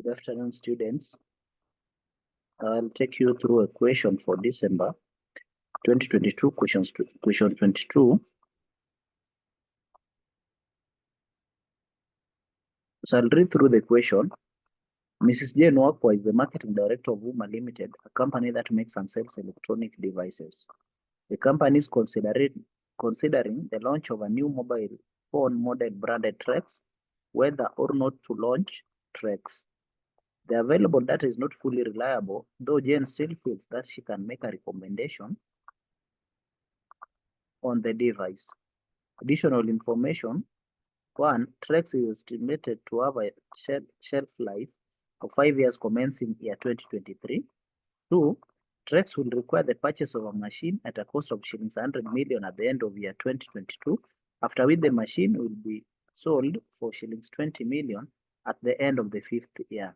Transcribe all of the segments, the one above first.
Good afternoon, students. I'll take you through a question for December 2022, question 22. So I'll read through the question. Mrs. Jane Wakwa is the marketing director of Wuma Limited, a company that makes and sells electronic devices. The company is considering the launch of a new mobile phone model branded Trex, whether or not to launch Trex. The available data is not fully reliable, though Jane still feels that she can make a recommendation on the device. Additional information: 1. Trex is estimated to have a shelf life of 5 years commencing year 2023. 2. Trex will require the purchase of a machine at a cost of shillings 100 million at the end of year 2022, after which the machine will be sold for shillings 20 million at the end of the 5th year.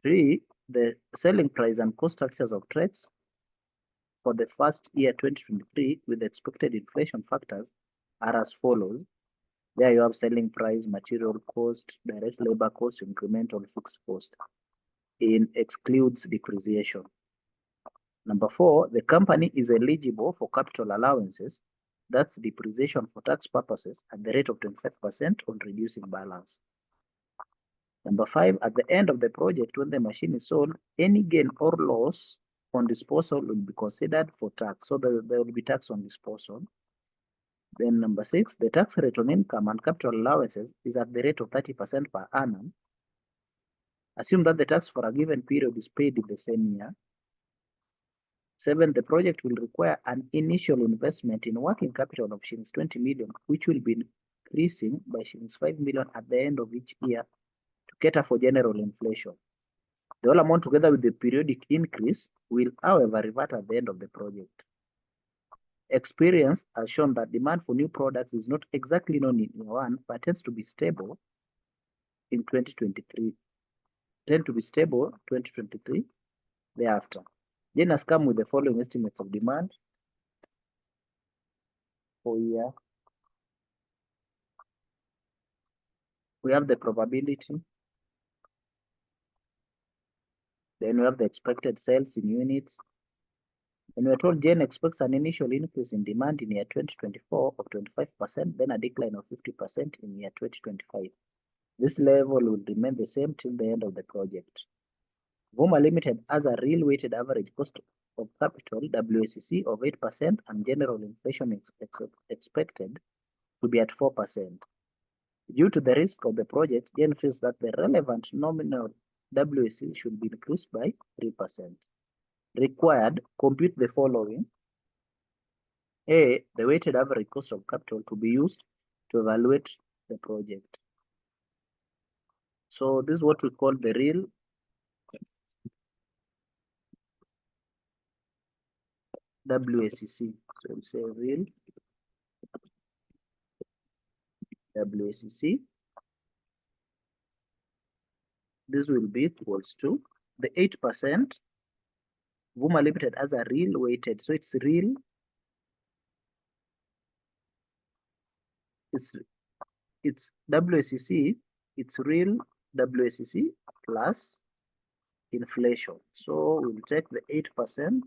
3. The selling price and cost structures of Trex for the first year 2023 with expected inflation factors are as follows. There you have selling price, material cost, direct labor cost, incremental fixed cost. It excludes depreciation. Number 4, the company is eligible for capital allowances, that's depreciation for tax purposes, at the rate of 25% on reducing balance. Number 5, at the end of the project, when the machine is sold, any gain or loss on disposal will be considered for tax. So there will be tax on disposal. Then number 6, the tax rate on income and capital allowances is at the rate of 30% per annum. Assume that the tax for a given period is paid in the same year. 7, the project will require an initial investment in working capital of shillings 20 million, which will be increasing by shillings 5 million at the end of each year to cater for general inflation. The whole amount, together with the periodic increase, will, however, revert at the end of the project. Experience has shown that demand for new products is not exactly known in year 1, but tends to be stable in 2023. Thereafter. Jane has come with the following estimates of demand for year. We have the probability. Then we have the expected sales in units. And we're told Jane expects an initial increase in demand in year 2024 of 25%, then a decline of 50% in year 2025. This level will remain the same till the end of the project. Wuma Limited has a real weighted average cost of capital, WACC, of 8%, and general inflation is expected to be at 4%. Due to the risk of the project, Jane feels that the relevant nominal WACC should be increased by 3%. Required, compute the following. A, the weighted average cost of capital to be used to evaluate the project. So this is what we call the real WACC. So we'll say real WACC. This will be equals to the 8%. Wuma Limited as a real weighted, so it's real. It's WACC. It's real WACC plus inflation. So we'll take the 8%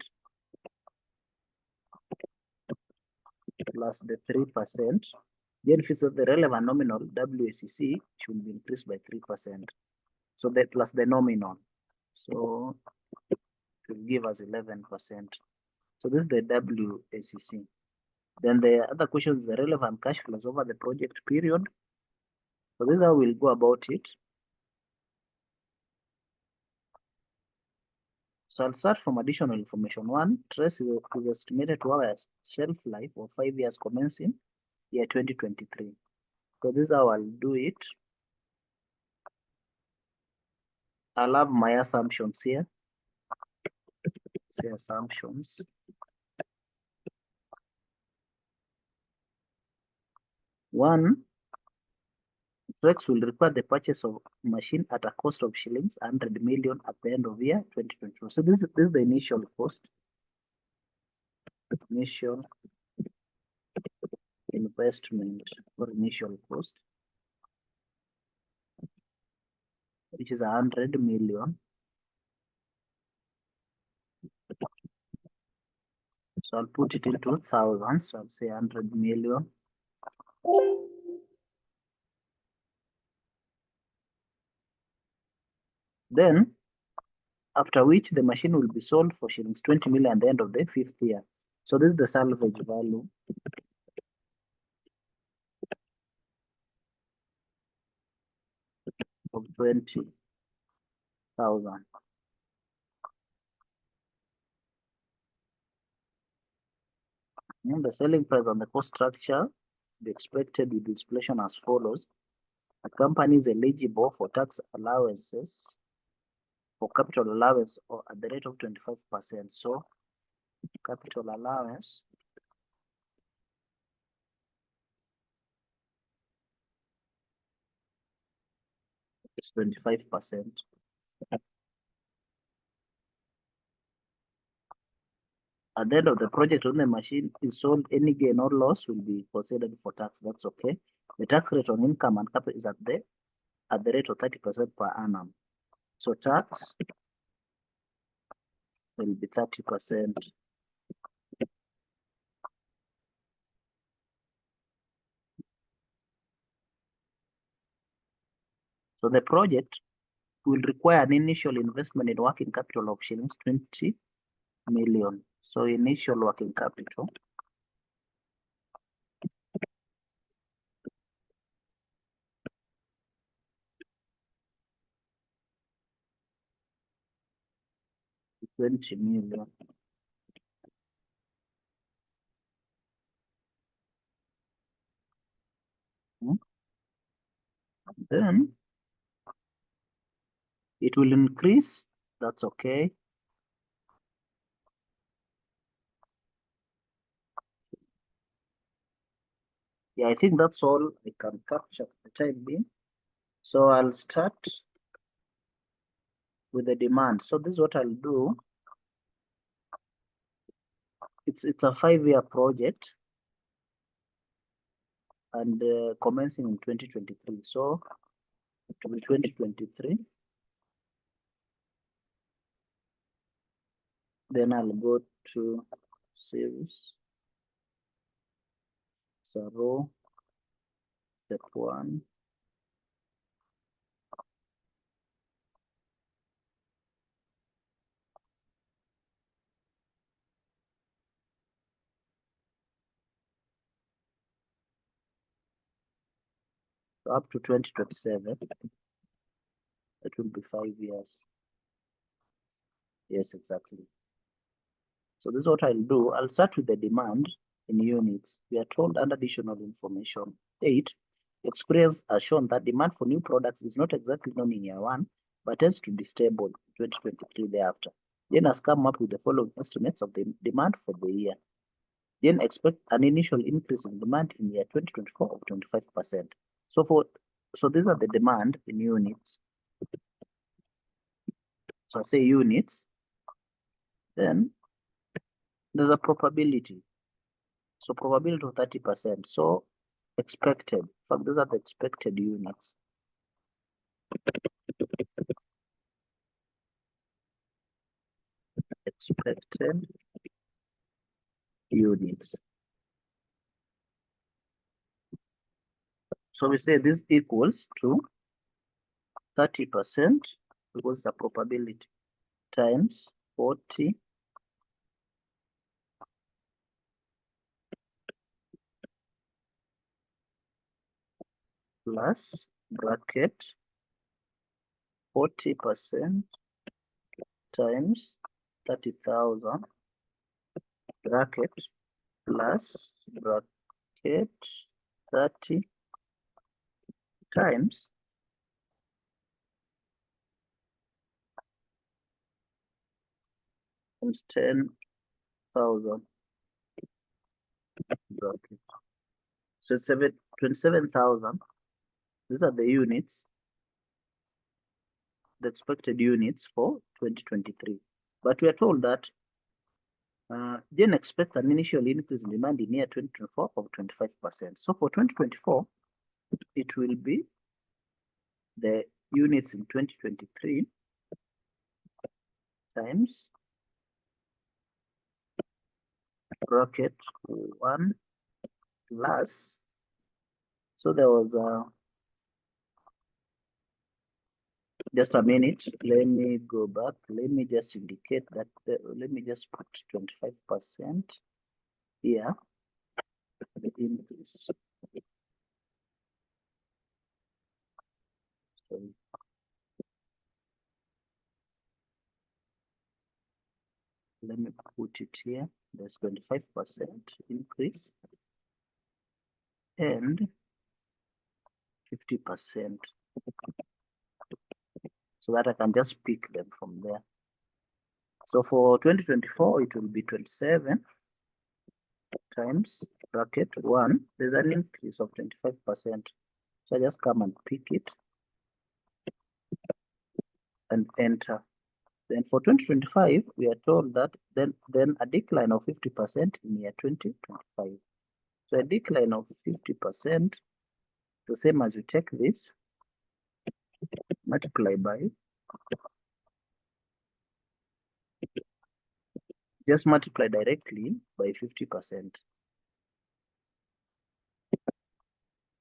plus the 3%. Then fits that the relevant nominal WACC should be increased by 3%. So that plus the nominal. So it will give us 11%. So this is the WACC. Then the other question is the relevant cash flows over the project period. So this is how we'll go about it. So I'll start from additional information. 1, Trex is estimated to have a shelf life of 5 years commencing year 2023. So this is how I'll do it. I'll have my assumptions here. Say assumptions. One, Trex will require the purchase of machine at a cost of shillings 100 million at the end of year 2022. So this is the initial cost. Initial investment or initial cost. which is 100 million. So I'll put it into thousands. So I'll say 100 million. Then, after which the machine will be sold for shillings 20 million at the end of the 5th year. So this is the salvage value of 20,000. And the selling price on the cost structure be expected with inflation as follows. A company is eligible for tax allowances for capital allowance or at the rate of 25%. So capital allowance is 25%. At the end of the project, when the machine is sold, any gain or loss will be considered for tax. That's okay. The tax rate on income and capital is at the rate of 30% per annum. So tax will be 30%. So the project will require an initial investment in working capital of shillings 20 million. So initial working capital is 20 million. Then it will increase. That's okay. Yeah, I think that's all I can capture for the time being. So I'll start with the demand. So this is what I'll do. It's a 5-year project and commencing in 2023. So it will be 2023. Then I'll go to series. So row, step 1. So up to 2027. It will be 5 years. Yes, exactly. So this is what I'll do. I'll start with the demand in units. We are told under additional information 8, experience has shown that demand for new products is not exactly known in year 1, but tends to be stable in 2023 thereafter. Then has come up with the following estimates of the demand for the year. Then expect an initial increase in demand in year 2024 of 25%. So these are the demand in units. So I say units. Then there's a probability. So probability of 30%. So expected. In fact, these are the expected units. Expected units. So we say this equals to 30% because the probability times 40 plus bracket 40% times 30,000 bracket plus bracket 30 times 10,000 bracket. So it's 27,000. These are the units, the expected units for 2023. But we are told that then expect an initial increase in demand in year 2024 of 25%. So for 2024, it will be the units in 2023 times bracket 1 plus, so there was just a minute, let me go back, let me just indicate that, let me just put 25% here, the increase. Sorry. Let me put it here, there's 25% increase and 50%, so that I can just pick them from there. So for 2024, it will be 27 times bracket 1. There's an increase of 25%. So I just come and pick it and enter. Then for 2025, we are told that then a decline of 50% in year 2025. So a decline of 50%, the same as you take this, multiply by, just multiply directly by 50%.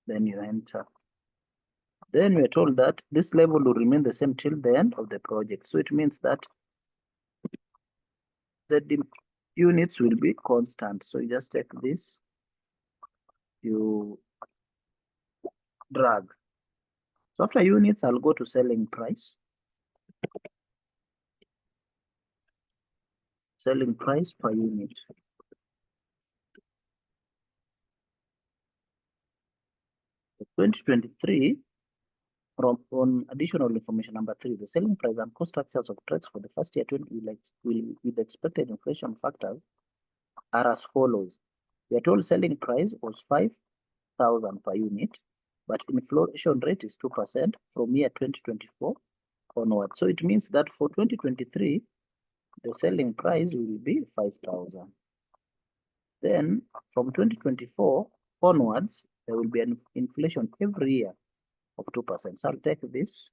Then you enter. Then we are told that this level will remain the same till the end of the project. So it means that the units will be constant. So you just take this, you drag. So after units, I'll go to selling price. Selling price per unit. For 2023, on additional information number 3, the selling price and cost structures of trades for the first year with expected inflation factors are as follows. We are told selling price was 5,000 per unit, but inflation rate is 2% from year 2024 onward. So it means that for 2023, the selling price will be 5,000. Then from 2024 onwards, there will be an inflation every year of 2%. So I'll take this,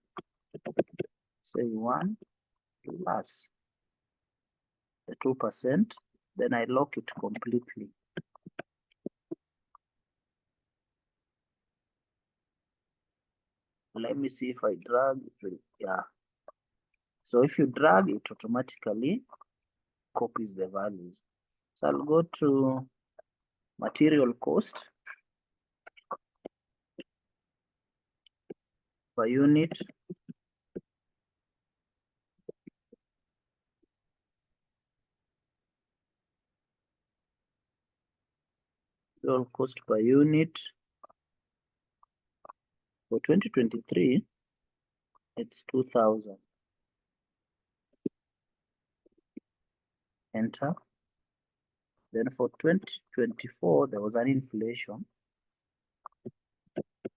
say 1 plus the 2%, then I lock it completely. Let me see if I drag it will, yeah. So if you drag, it automatically copies the values. So I'll go to material cost per unit. Material cost per unit. For 2023, it's 2,000. Enter. Then for 2024, there was an inflation.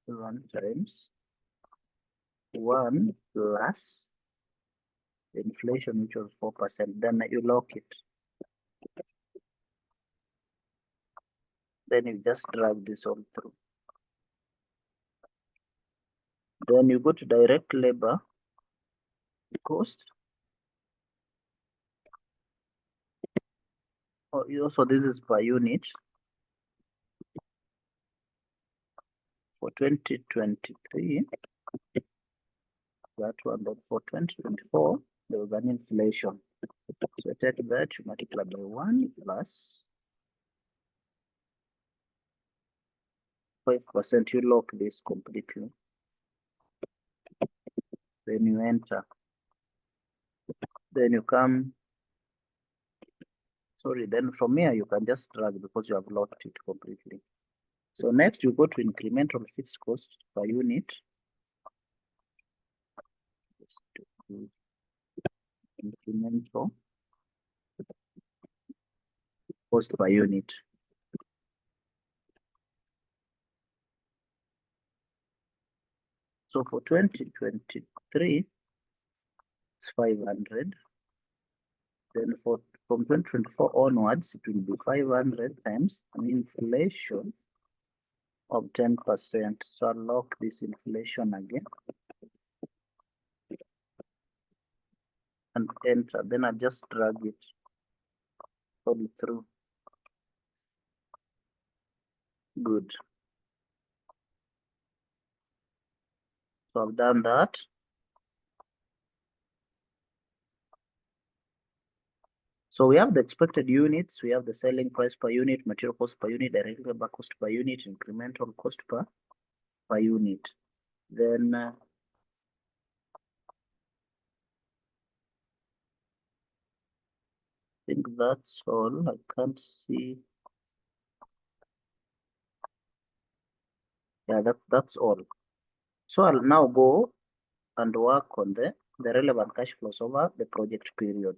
1 times 1 plus the inflation, which was 4%. Then you lock it. Then you just drag this all through. Then you go to direct labor cost. Oh, also this is per unit. For 2023, that one, but for 2024, there was an inflation. So I take that, you multiply by 1 plus 5%, you lock this completely. Then you enter. Then you come, sorry, then from here you can just drag because you have locked it completely. So next you go to incremental fixed cost per unit. Incremental cost per unit. So for 2023, it's 500. Then from 2024 onwards, it will be 500 times an inflation of 10%. So I'll lock this inflation again. and enter. Then I'll just drag it all through. Good. So I've done that. So we have the expected units, we have the selling price per unit, material cost per unit, direct labor cost per unit, incremental cost per unit. Then I think that's all. I can't see. Yeah, that's all. So I'll now go and work on the relevant cash flows over the project period.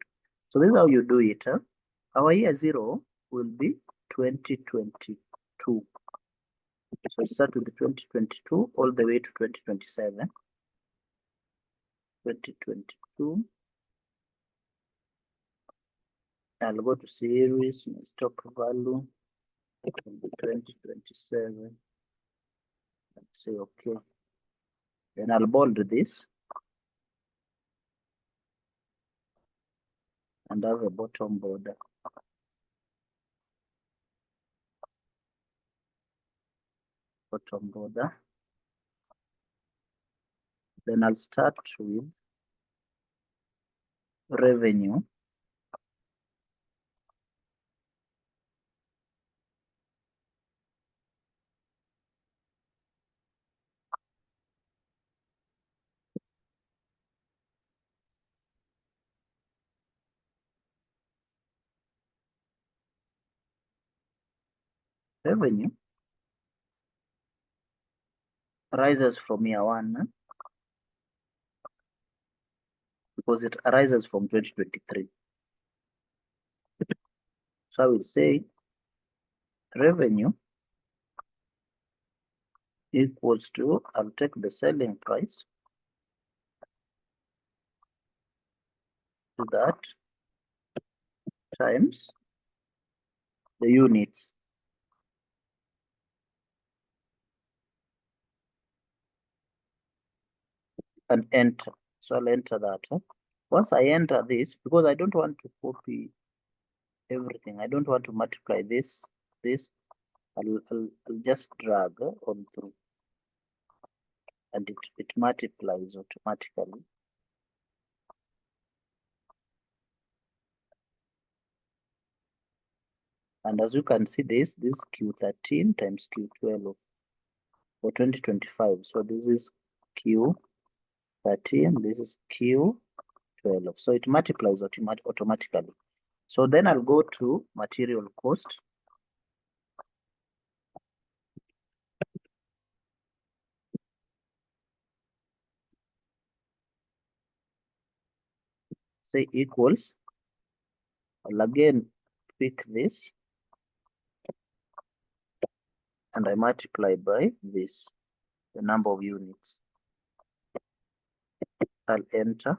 So this is how you do it. Our year zero will be 2022. So start with the 2022 all the way to 2027. 2022. I'll go to series, my stock value, it will be 2027. Let's say okay. Then I'll bold this and have a bottom border. Bottom border. Then I'll start with revenue. Revenue rises from year one because it arises from 2023. So I will say revenue equals to, I'll take the selling price to that times the units and enter. So I'll enter that. Once I enter this, because I don't want to copy everything, I don't want to multiply this, I'll just drag on through and it multiplies automatically. And as you can see, this Q13 times Q12 for 2025. So this is Q13, this is Q12. So it multiplies automatically. So then I'll go to material cost. Say equals. I'll again pick this and I multiply by this, the number of units. I'll enter.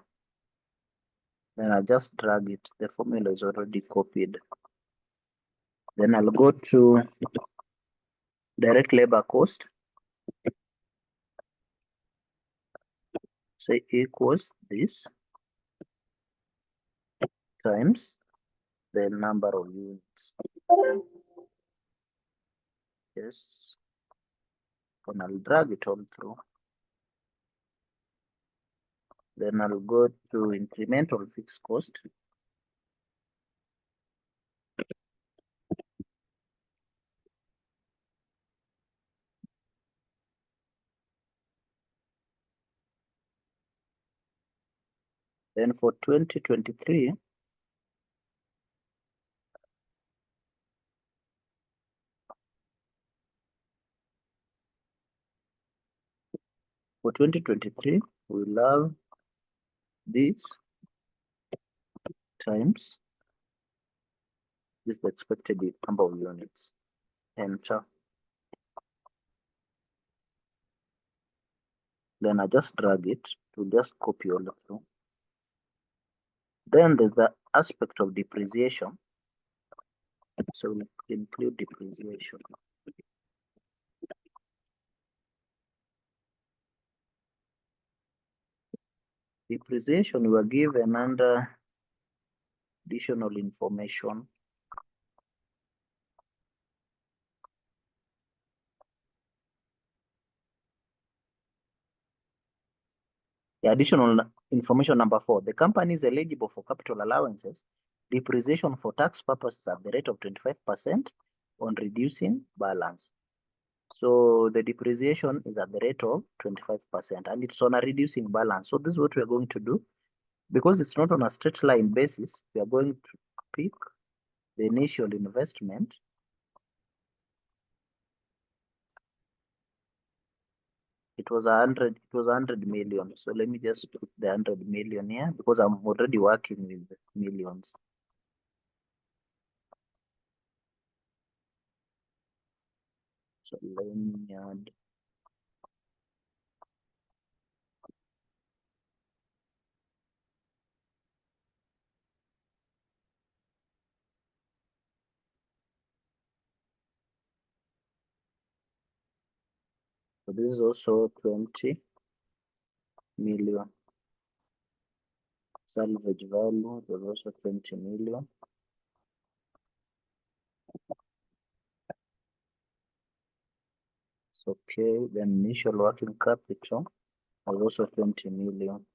Then I'll just drag it. The formula is already copied. Then I'll go to direct labor cost. Say equals this times the number of units. Yes. And I'll drag it all through. Then I'll go to incremental fixed cost. Then for 2023, we'll have this times this is the expected number of units. Enter. Then I just drag it to just copy all through. Then there's the aspect of depreciation. So we'll include depreciation. Depreciation we were given under Additional information. The additional information number 4, the company is eligible for capital allowances, depreciation for tax purposes at the rate of 25% on reducing balance. So the depreciation is at the rate of 25% and it's on a reducing balance. So this is what we're going to do. Because it's not on a straight line basis, we are going to pick the initial investment. It was 100 million. So let me just put the 100 million here because I'm already working with millions. So let me add. So this is also 20 million. Salvage value was also 20 million. It's okay. Then initial working capital was also 20 million.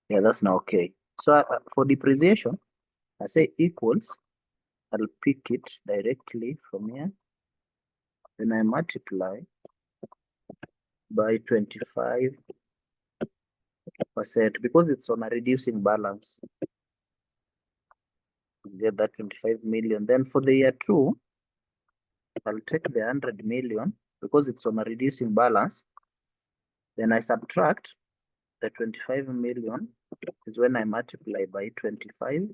Yeah, that's now okay. So for depreciation, I say equals. I'll pick it directly from here. Then I multiply by 25% because it's on a reducing balance. Get that 25 million. Then for the year 2, I'll take the 100 million because it's on a reducing balance. Then I subtract the 25 million is when I multiply by 25%.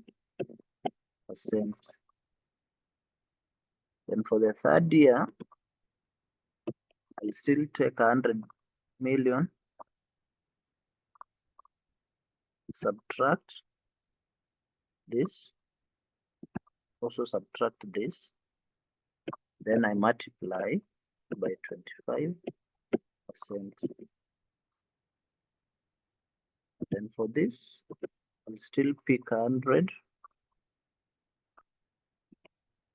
Then for the third year, I'll still take 100 million, subtract this, also subtract this, then I multiply by 25%. Then for this, I'll still pick 100.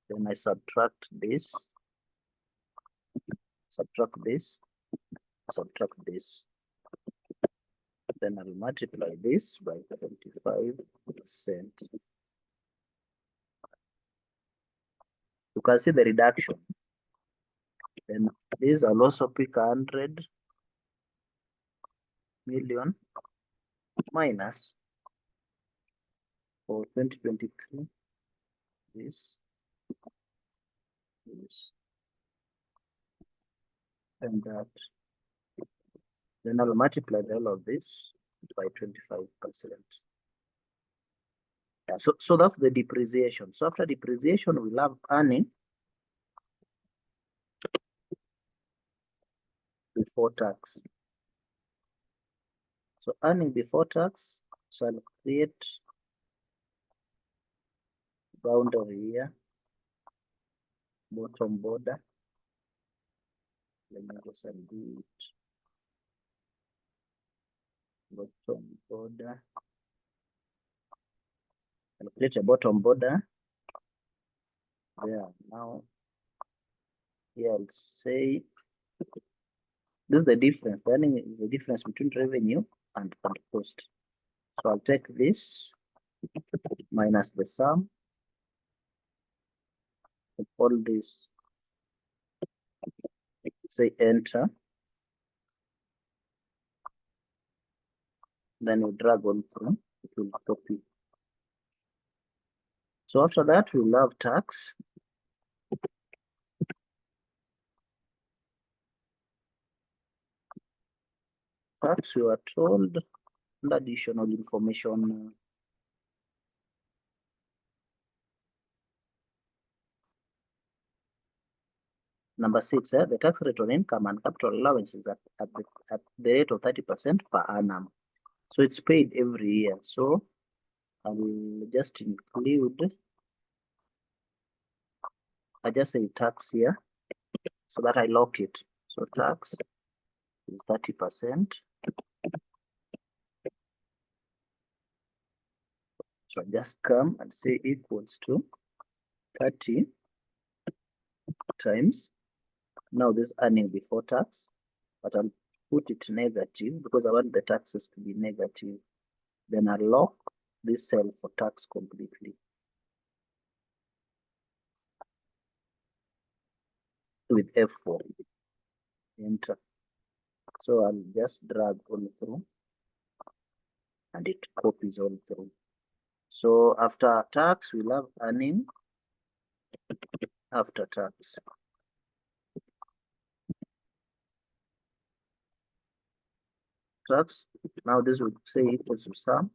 Then I subtract this, subtract this, subtract this. Then I'll multiply this by 25%. You can see the reduction. Then this I'll also pick 100 million minus for 2023 this, and that. Then I'll multiply all of this by 25%. Yeah, so that's the depreciation. So after depreciation, we'll have earning before tax. So earning before tax, so I'll create boundary here, bottom border. Let me just undo it. Bottom border. I'll create a bottom border. There now. Here I'll say this is the difference. The earning is the difference between revenue and cost. So I'll take this minus the sum of all this. Say enter. Then we drag on through. It will copy. So after that, we'll have tax. Tax, we are told, and additional information. Number 6, the tax rate on income and capital allowances at the rate of 30% per annum. So it's paid every year. So I will just include, I just say tax here so that I lock it. So tax is 30%. So I just come and say equals to 30 times, now this earning before tax, but I'll put it negative because I want the taxes to be negative. Then I'll lock this cell for tax completely. With F4, enter. So I'll just drag all through and it copies all through. So after tax, we'll have earning after tax. Tax, now this would say equals to sum.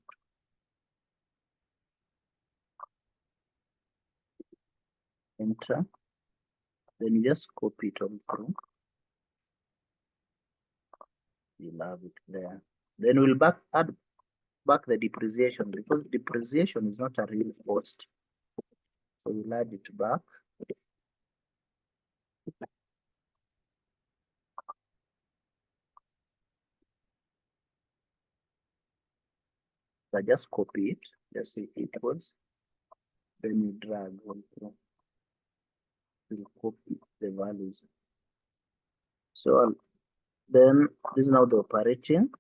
Enter. Then you just copy it all through. You'll have it there. Then we'll add back the depreciation because depreciation is not a real cost. So we'll add it back. So just copy it, just say equals. Then you drag all through. We'll copy the values. So then this is now the operating.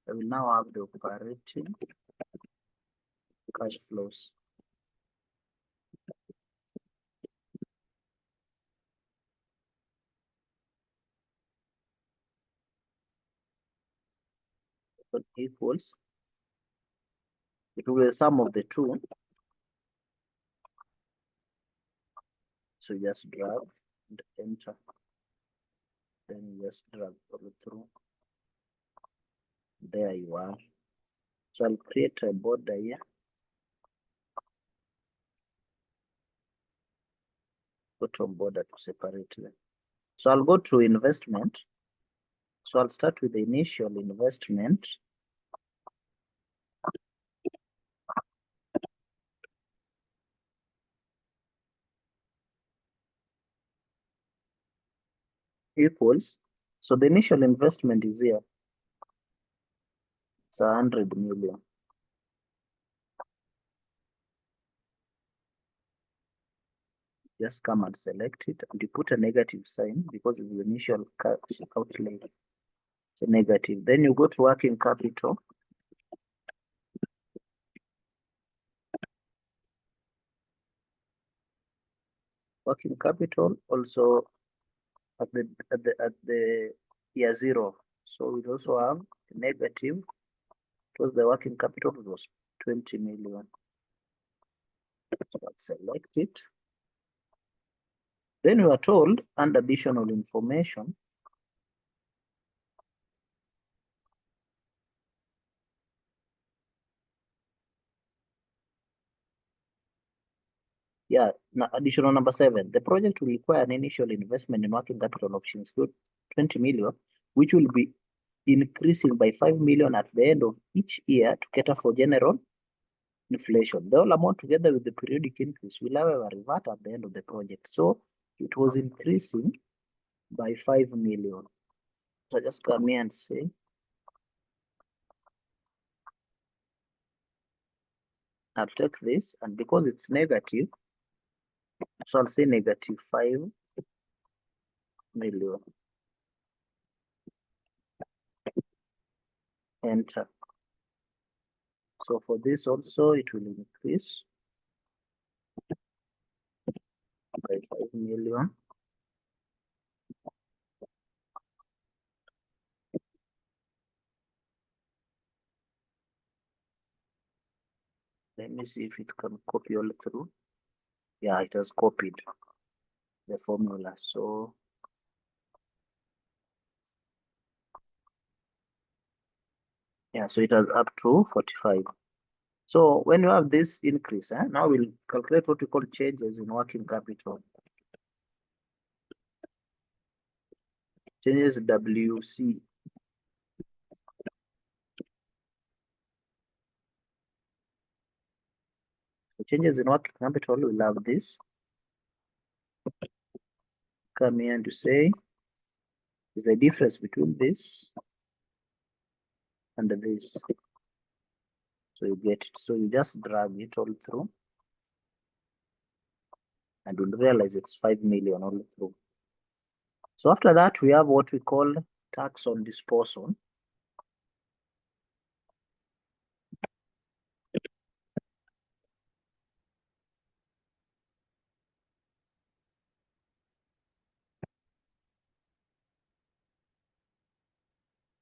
I will now have the operating cash flows. So equals, it will be the sum of the two. So just drag and enter. Then you just drag all through. There you are. So I'll create a border here. Bottom border to separate them. So I'll go to investment. So I'll start with the initial investment. Equals, so the initial investment is here. It's 100 million. Just come and select it and you put a negative sign because it's the initial cash outlay. So negative. Then you go to working capital. Working capital also at the year 0. So we also have negative because the working capital was 20 million. So I'll select it. Then we are told under additional information, yeah, additional number 7. The project will require an initial investment in working capital options, 20 million, which will be increasing by 5 million at the end of each year to cater for general inflation. The whole amount together with the periodic increase will however revert at the end of the project. So it was increasing by 5 million. So just come here and say, I'll take this, and because it's negative, so I'll say negative 5 million. Enter. So for this also, it will increase by 5 million. Let me see if it can copy all through. Yeah, it has copied the formula. So yeah, so it has up to 45. So when you have this increase, now we'll calculate what we call changes in working capital. Changes WC. So changes in working capital, we'll have this. Come here and say is the difference between this and this. So you get it. So you just drag it all through and you'll realize it's 5 million all through. So after that, we have what we call tax on disposal.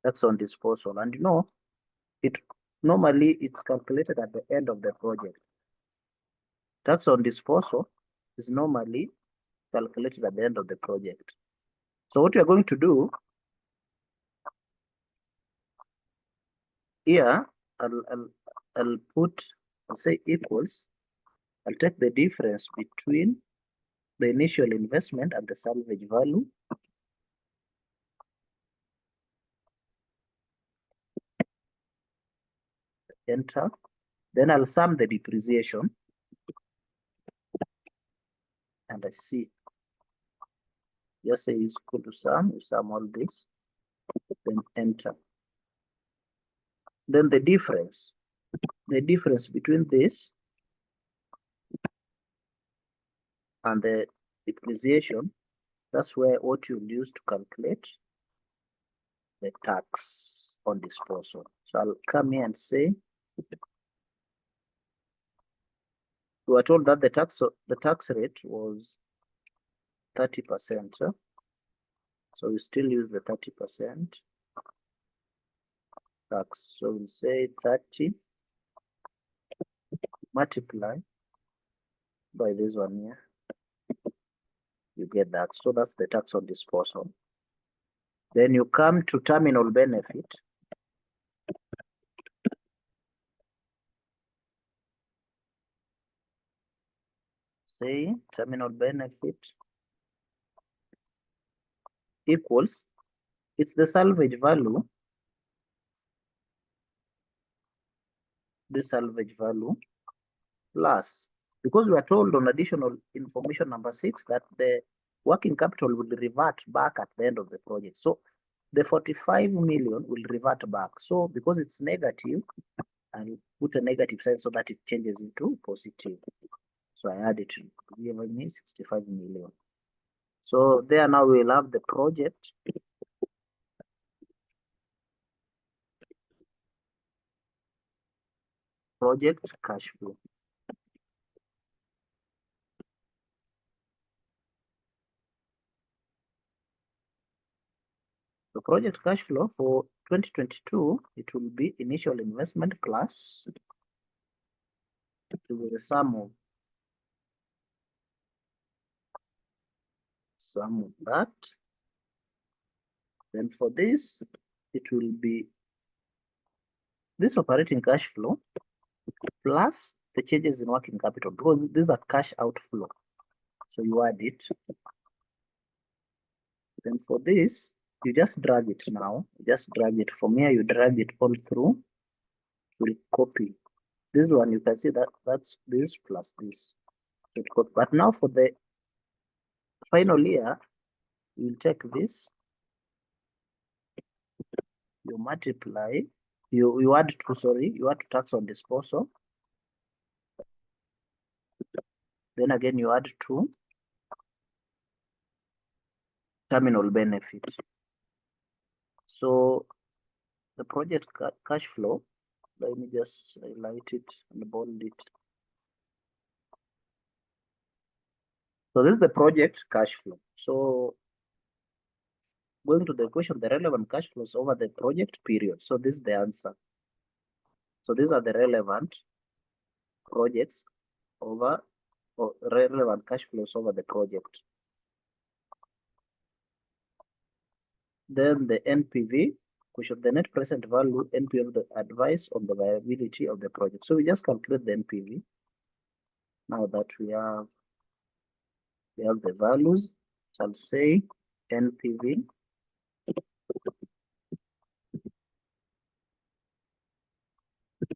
Tax on disposal. And you know, it normally it's calculated at the end of the project. Tax on disposal is normally calculated at the end of the project. So what you're going to do here, I'll say equals. I'll take the difference between the initial investment and the salvage value. Enter. Then I'll sum the depreciation. And I see. Just say is equal to sum. You sum all this. Then enter. Then the difference between this and the depreciation, that's where what you'll use to calculate the tax on disposal. So I'll come here and say, we were told that the tax rate was 30%. So we still use the 30% tax. So we'll say 30 multiply by this one here. You get that. So that's the tax on disposal. Then you come to terminal benefit. Say terminal benefit equals, it's the salvage value, the salvage value plus, because we are told on additional information number 6 that the working capital will revert back at the end of the project. So the 45 million will revert back. So because it's negative, I'll put a negative sign so that it changes into positive. So I add it to give me 65 million. So there now we'll have the project cash flow. The project cash flow for 2022, it will be initial investment plus it will be the sum of that. Then for this, it will be this operating cash flow plus the changes in working capital, because these are cash outflow. So you add it. Then for this, you just drag it now. Just drag it from here. You drag it all through. We'll copy this one. You can see that that's this plus this. But now for the final year, you'll take this. You multiply. You add to you add to tax on disposal. Then again you add to terminal benefit. So the project cash flow, let me just highlight it and bold it. So this is the project cash flow. So going to the question, the relevant cash flows over the project period. So this is the answer. So these are the relevant projects over, or relevant cash flows over the project. Then the NPV, which is the net present value, NPV of the advice on the viability of the project. So we just calculate the NPV. Now that we have the values, I'll say NPV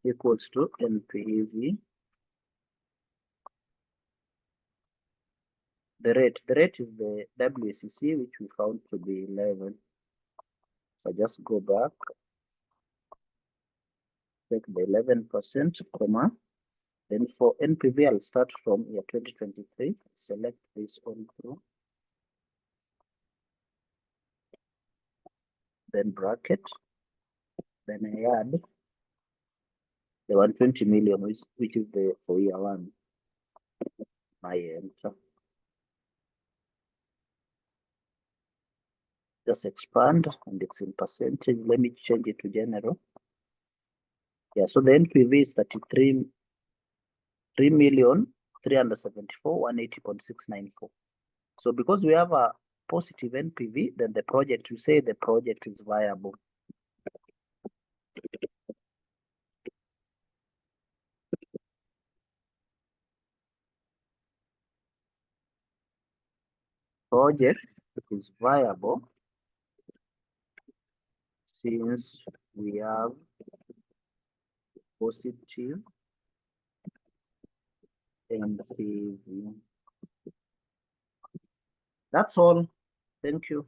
equals to NPV. The rate is the WACC, which we found to be 11. I just go back, take the 11%, comma. Then for NPV, I'll start from year 2023. Select this all through. Then bracket. Then I add the 120 million, which is the for year one. I enter. Just expand, and it's in percentage. Let me change it to general. Yeah, so the NPV is 3,374,180.694. So because we have a positive NPV, then the project, we say the project is viable. Project is viable since we have positive NPV. That's all. Thank you.